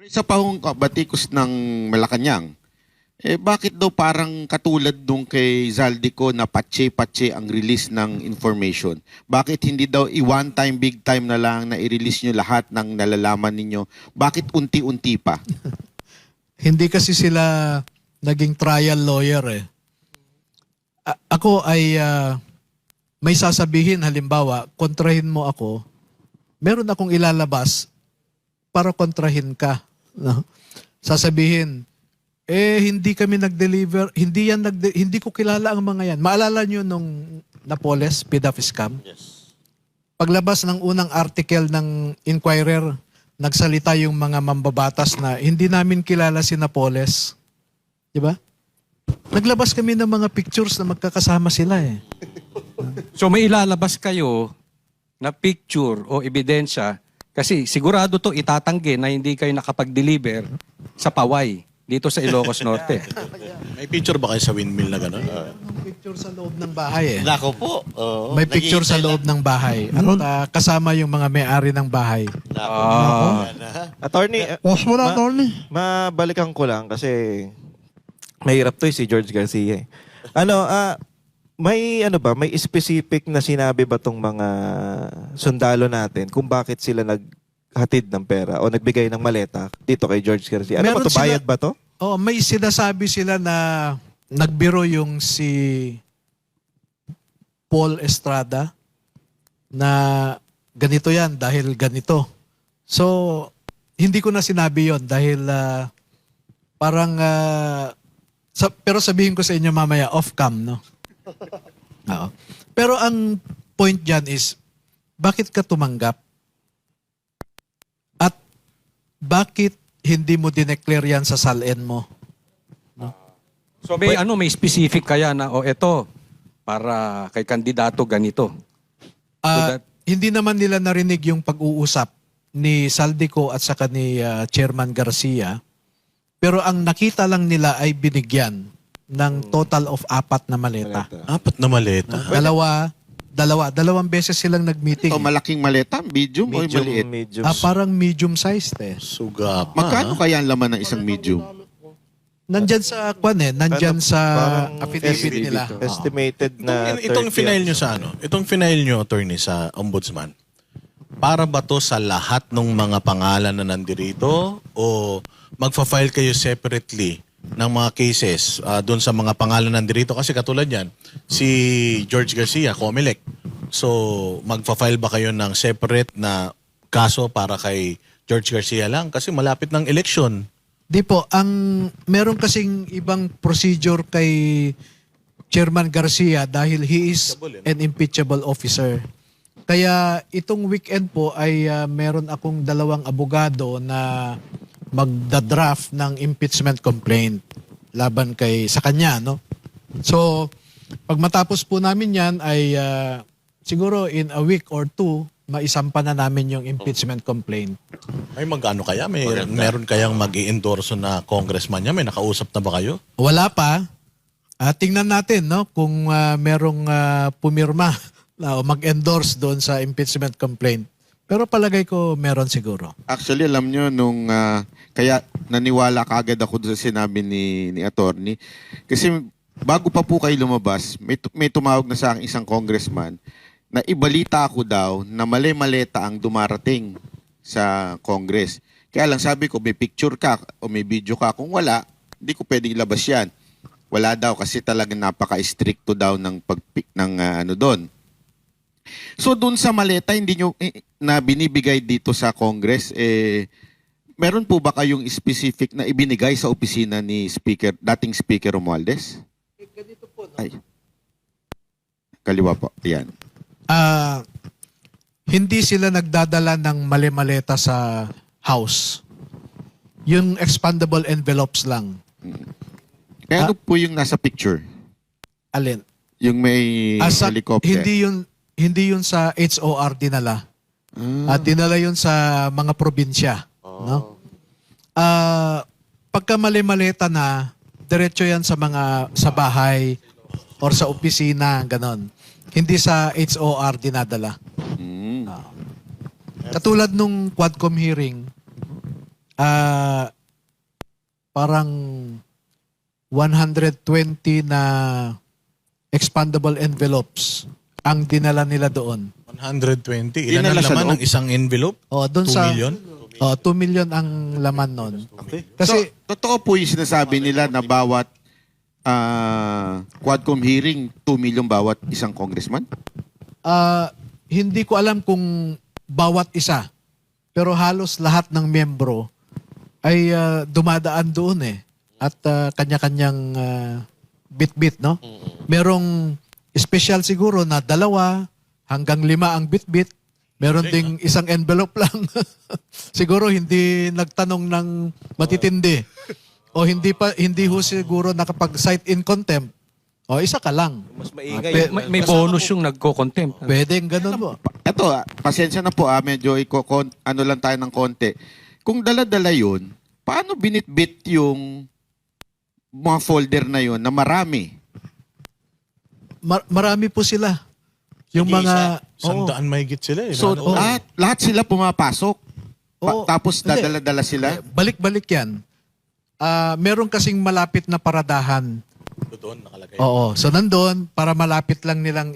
Isa pa hong batikos ng Malacanang, bakit daw parang katulad nung kay Zaldico na patse-patse ang release ng information? Bakit hindi daw i-one time, big time na lang na i-release nyo lahat ng nalalaman ninyo? Bakit unti-unti pa? Hindi kasi sila naging trial lawyer eh. Ako ay may sasabihin, halimbawa, kontrahin mo ako, meron akong ilalabas para kontrahin ka. No? Sasabihin, hindi kami nag-deliver, hindi ko kilala ang mga yan. Maalala nyo nung Napoles, PDAF scam? Yes. Paglabas ng unang article ng Inquirer, nagsalita yung mga mambabatas na hindi namin kilala si Napoles. Di ba? Naglabas kami ng mga pictures na magkakasama sila eh. So may ilalabas kayo na picture o ebidensya kasi sigurado to itatanggi na hindi kayo nakapag-deliver sa Paway dito sa Ilocos Norte. May picture ba kayo sa windmill na gano'n? May picture sa loob ng bahay eh. Nako po. Oo. May picture sa loob ng bahay. At kasama yung mga may-ari ng bahay. Attorney, Pause mo na, attorney. mabalikan ko lang kasi mahirap to si George Garcia. May specific na sinabi ba tong mga sundalo natin kung bakit sila naghatid ng pera o nagbigay ng maleta dito kay George Garcia? Ano Meron ba to? Bayad ba to? Oh, may sinasabi sila na nagbiro yung si Paul Estrada na ganito yan dahil ganito. So, hindi ko na sinabi yon dahil pero sabihin ko sa inyo mamaya off-cam, no? Oo. Pero ang point dyan is, bakit ka tumanggap? At bakit hindi mo dineclare yan sa SALN mo? So may specific kaya na eto para kay kandidato ganito. Hindi naman nila narinig yung pag-uusap ni Saldico at saka ni Chairman Garcia. Pero ang nakita lang nila ay binigyan ng total of 4 na maleta. 4 na maleta. Dalawang beses silang nag-meeting. Ito, malaking maleta, medium o maliit? Medium. Parang medium-sized eh. Suga pa. Magkano kaya ang laman ng isang medium? Nandyan sa nandyan sa Parang affidavit nila. Estimated na Itong 30 final nyo sa ano? Itong final nyo, attorney, sa ombudsman. Para ba to sa lahat ng mga pangalan na nandirito o magfa-file kayo separately ng mga cases doon sa mga pangalan nandirito? Kasi katulad yan, si George Garcia, Comelec. So, magfa-file ba kayo ng separate na kaso para kay George Garcia lang? Kasi malapit ng election. Di po, meron kasing ibang procedure kay Chairman Garcia dahil he is an impeachable officer. Kaya itong weekend po ay meron akong 2 abogado na magda-draft ng impeachment complaint laban sa kanya, no? So, pag matapos po namin yan ay siguro in a week or 2, maisampa na namin yung impeachment complaint. May magkano kaya? Meron kayang mag-i-endorso na congressman niya? May nakausap na ba kayo? Wala pa. Tingnan natin, no, kung merong pumirma o mag-endorse doon sa impeachment complaint. Pero palagay ko meron siguro. Actually, alam nyo, kaya naniwala kaagad ako sa sinabi ni attorney. Kasi bago pa po kayo lumabas, may tumawag na sa akin isang congressman na ibalita ako daw na mali-maleta ang dumarating sa Congress. Kaya lang sabi ko, may picture ka o may video ka. Kung wala, hindi ko pwedeng ilabas yan. Wala daw kasi talagang napaka-stricto daw ng doon. So doon sa maleta hindi nyo na binibigay dito sa Congress, meron po ba kayong specific na ibinigay sa opisina ni dating Speaker Romualdez? Ganito po, no? Ay. Kaliwa po. Yan. Hindi sila nagdadala ng mali-maleta sa House. Yung expandable envelopes lang. Kaya ano po yung nasa picture? Alin? Yung may helicopter? Hindi yun sa HOR dinala. At dinala yun sa mga probinsya. No? Pagka mali-maleta na, diretso yan sa bahay or sa opisina, ganon. Hindi sa HOR dinadala. Katulad nung Quadcom hearing, parang 120 na expandable envelopes ang dinala nila doon. 120. Ilan Dinala ang sa laman loob. ng isang envelope? Doon 2 sa million? 2 million ang laman noon. Kasi So, totoo po yung sinasabi nila na bawat Quadcom hearing, 2 million bawat isang congressman? hindi ko alam kung bawat isa, pero halos lahat ng miyembro ay dumadaan doon eh. At kanya-kanyang bit-bit, no? Merong special siguro na 2 hanggang 5 ang bit-bit. Meron ding isang envelope lang. Siguro hindi nagtanong ng matitindi. O hindi ho siguro nakapag-cite in contempt. O isa ka lang. Mas maingay. May bonus yung nagko-contempt. Pwedeng ganun po. Eto, pasensya na po medyo ano lang tayo ng konti. Kung dala-dala yun, paano binitbit yung mga folder na yun na marami? Marami po sila. Yung mga... oo. 100 mahigit sila eh. So, Lalo- lahat sila pumapasok. Oo. Tapos Hindi. dadala-dala sila? Balik-balik yan. Meron kasing malapit na paradahan. doon nakalagay. Oo. So nandun, para malapit lang nilang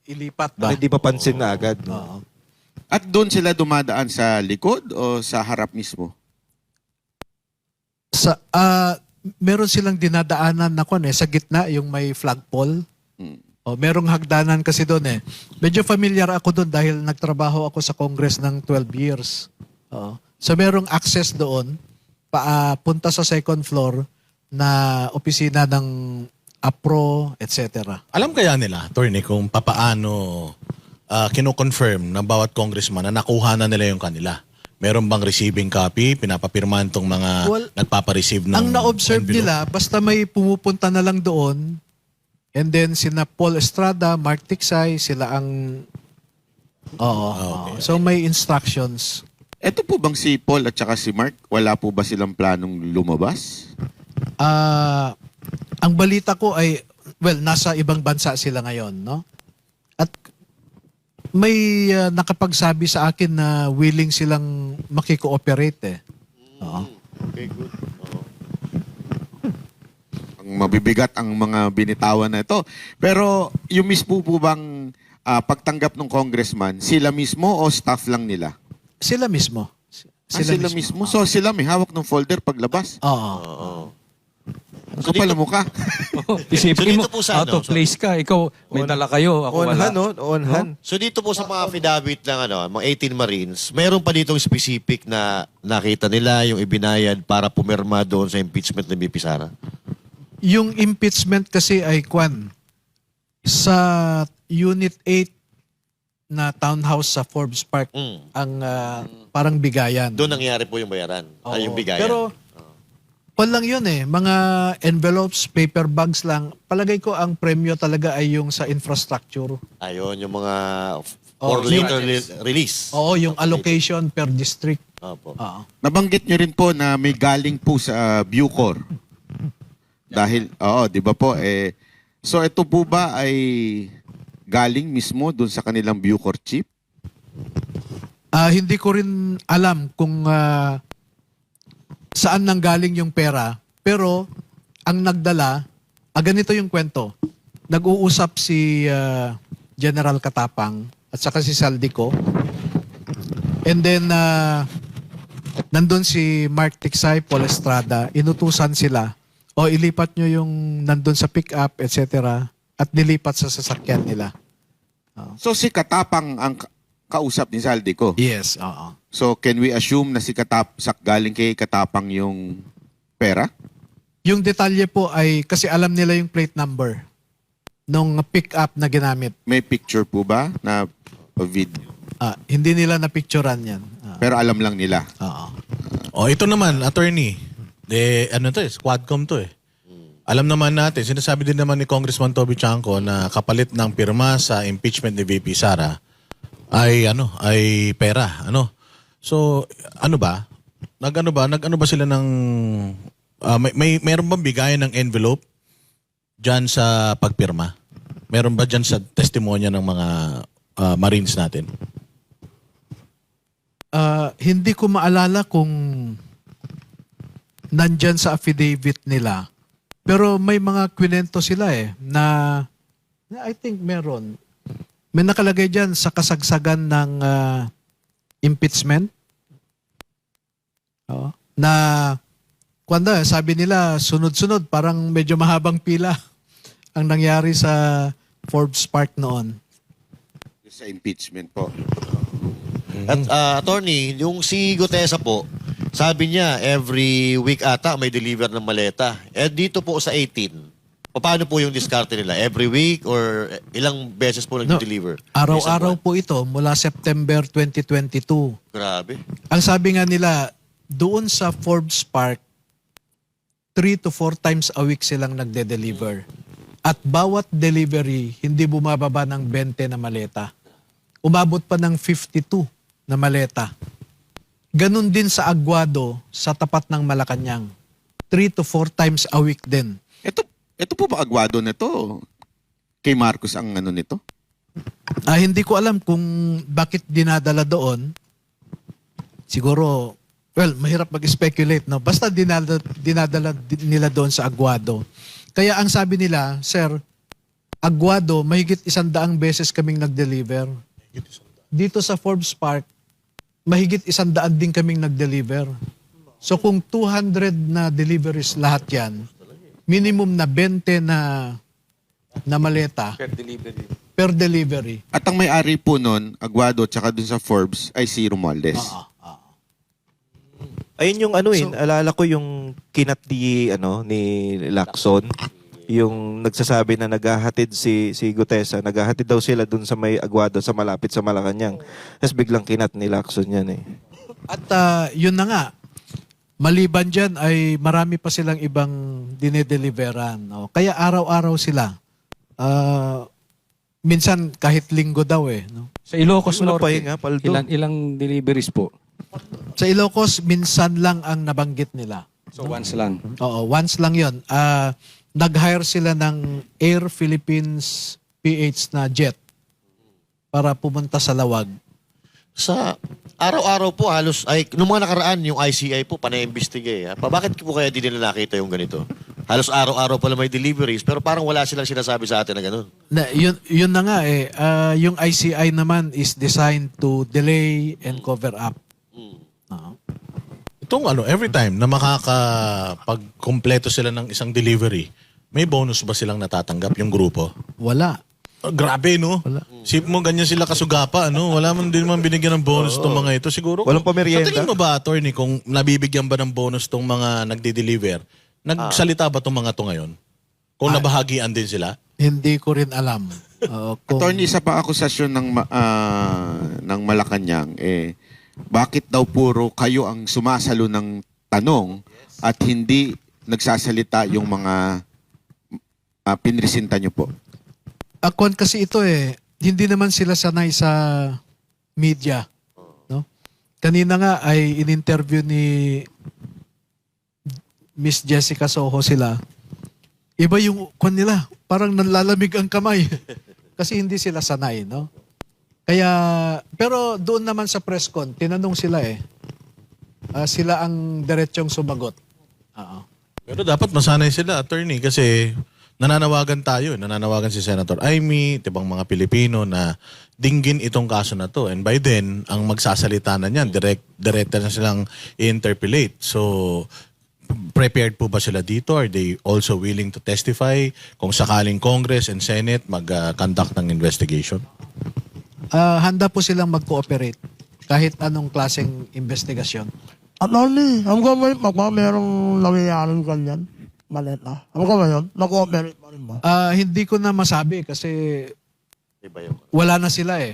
ilipat ba? Hindi papansin na agad. No? Oo. At doon sila dumadaan sa likod o sa harap mismo? Meron silang dinadaanan na sa gitna, yung may flagpole. Hmm. O, merong hagdanan kasi doon eh. Medyo familiar ako doon dahil nagtrabaho ako sa Congress ng 12 years. Oo. So merong access doon, punta sa second floor na opisina ng APRO, etc. Alam kaya nila, attorney, kung papaano kino-confirm ng bawat congressman na nakuha na nila yung kanila? Meron bang receiving copy? Pinapapirmahan tong mga Well, nagpapareceive ng Ang na-observe envelope? nila, basta may pumupunta na lang doon, and then sina Paul Estrada, Mark Tiksay, sila ang... Oo. Okay. So may instructions. Ito po bang si Paul at saka si Mark, wala po ba silang planong lumabas? Ang balita ko ay, nasa ibang bansa sila ngayon, no? At may nakapagsabi sa akin na willing silang makikooperate eh. Oo. Okay, good. Ang mabibigat ang mga binitawan na ito. Pero yung mismo po bang pagtanggap ng congressman, sila mismo o staff lang nila? Sila mismo. Sila mismo? So sila may hawak ng folder paglabas? Oo. Ang kapal na mukha. Isipin mo, So, dito po sa out ano, of place ka. Ikaw, may dala kayo. Ako On wala. hand, no? On hand. So dito po sa mga affidavit ng mga 18 Marines, meron pa ditong specific na nakita nila yung ibinayad para pumirma doon sa impeachment ni BP Sara. Yung impeachment kasi ay sa Unit 8 na townhouse sa Forbes Park ang parang bigayan. Doon nangyari po yung bayaran. Ay, yung Oo. bigayan. Pero lang yun eh. Mga envelopes, paper bags lang. Palagay ko ang premyo talaga ay yung sa infrastructure. Ayun, yung mga Oh, for later release. Oo, yung allocation per district. Opo. Oo. Nabanggit nyo rin po na may galing po sa Bucor. Dahil, di ba po, so ito po ba ay galing mismo dun sa kanilang Bucor chief? Hindi ko rin alam kung saan nanggaling yung pera. Pero, ang nagdala, ganito yung kwento. Nag-uusap si General Katapang at saka si Saldico. And then, nandun si Mark Tiksay, Paul Estrada. Inutusan sila. O, ilipat nyo yung nandun sa pick-up, etc. At nilipat sa sasakyan nila. So si Katapang ang kausap ni Saldico. Yes, oo. So can we assume na si galing kay Katapang yung pera? Yung detalye po ay, kasi alam nila yung plate number nung pick-up na ginamit. May picture po ba na video? Hindi nila na-picturean yan. Pero alam lang nila. Oo. Ito naman, attorney. Squadcom to eh. Alam naman natin, sinasabi din naman ni Congressman Toby Chanco na kapalit ng pirma sa impeachment ni VP Sara ay pera, So, Nag-ano ba sila ng meron bang bigayan ng envelope diyan sa pagpirma? Meron ba diyan sa testimonya ng mga Marines natin? hindi ko maalala kung nandyan sa affidavit nila. Pero may mga kwento sila na I think meron. May nakalagay dyan sa kasagsagan ng impeachment. Oo. Na sabi nila sunod-sunod, parang medyo mahabang pila ang nangyari sa Forbes Park noon. Sa impeachment po. At attorney, yung si Gutesa po, sabi niya every week ata may deliver ng maleta. Dito po sa 18, paano po yung diskarte nila? Every week or ilang beses po nag-deliver? Araw-araw po ito mula September 2022. Grabe. Ang sabi nga nila, doon sa Forbes Park, 3 to 4 times a week silang nagde-deliver. At bawat delivery, hindi bumababa ng 20 na maleta. Umabot pa ng 52 na maleta. Ganon din sa Aguado, sa tapat ng Malacanang. 3 to 4 times a week din. Ito po ba Aguado nito? Kay Marcos ang ano nito? Hindi ko alam kung bakit dinadala doon. Siguro, mahirap mag-speculate, no? Basta dinadala nila doon sa Aguado. Kaya ang sabi nila, Sir, Aguado, mahigit 100 beses kaming nag-deliver. Dito sa Forbes Park, mahigit 100 din kaming nag-deliver. So kung 200 na deliveries lahat yan, minimum na 20 na maleta per delivery. At ang may-ari po nun, Aguado, tsaka dun sa Forbes, ay si Romualdez. Ayun yung alala ko yung kinat ni Lacson, yung nagsasabi na naghahatid si Gutesa, naghahatid daw sila dun sa may Aguado sa malapit sa Malacanang. Tapos biglang kinat ni Lacson yan eh. At yun na nga, maliban dyan ay marami pa silang ibang dinedeliveran. No? Kaya araw-araw sila. Minsan kahit linggo daw no? Sa Ilocos Wala Norte, pa nga, Paldo. ilang deliveries po? Sa Ilocos, minsan lang ang nabanggit nila. So once lang. Oo, once lang yun. Nag-hire sila ng Air Philippines PH na jet para pumunta sa Lawag. Sa araw-araw po halos, nung mga nakaraan, yung ICI po, pana-investigate. Bakit po kaya di nila nakita yung ganito? Halos araw-araw pala may deliveries, pero parang wala silang sinasabi sa atin na gano'n. Yun na nga yung ICI naman is designed to delay and cover up. Oo. Itong every time na makakapag-kompleto sila ng isang delivery, may bonus ba silang natatanggap yung grupo? Wala. Grabe, no? Wala. Sip mo, ganyan sila kasugapa, no? Wala man din man binigyan ng bonus tong mga ito. Siguro, Walang pamerienda? Sa tingin mo ba, attorney, kung nabibigyan ba ng bonus tong mga nagde-deliver, nagsalita ba tong mga to ngayon? Kung nabahagian din sila? Hindi ko rin alam. Attorney, isa pa akusasyon ng Malacanang, bakit daw puro kayo ang sumasalo ng tanong at hindi nagsasalita yung mga pinresinta nyo po? Akon kasi ito hindi naman sila sanay sa media. No? Kanina nga ay in-interview ni Miss Jessica Soho sila. Iba yung kwan nila. Parang nanlalamig ang kamay. Kasi hindi sila sanay, no? Kaya, pero doon naman sa press con, tinanong sila sila ang diretsyong sumagot. Oo. Pero dapat masanay sila, attorney, kasi nananawagan tayo, nananawagan si Senator Amy, tibang mga Pilipino na dinggin itong kaso na to. And by then, ang magsasalita na niyan, direct na silang i-interpellate. So, prepared po ba sila dito? Are they also willing to testify kung sakaling Congress and Senate mag-conduct ng investigation? Handa po silang mag-cooperate kahit anong klaseng investigasyon. Attorney, alam ko ba merong nangyayari ganyan? Maleta. Alam ko ba yun? Nag-cooperate pa rin ba? Hindi ko na masabi kasi Iba yung... wala na sila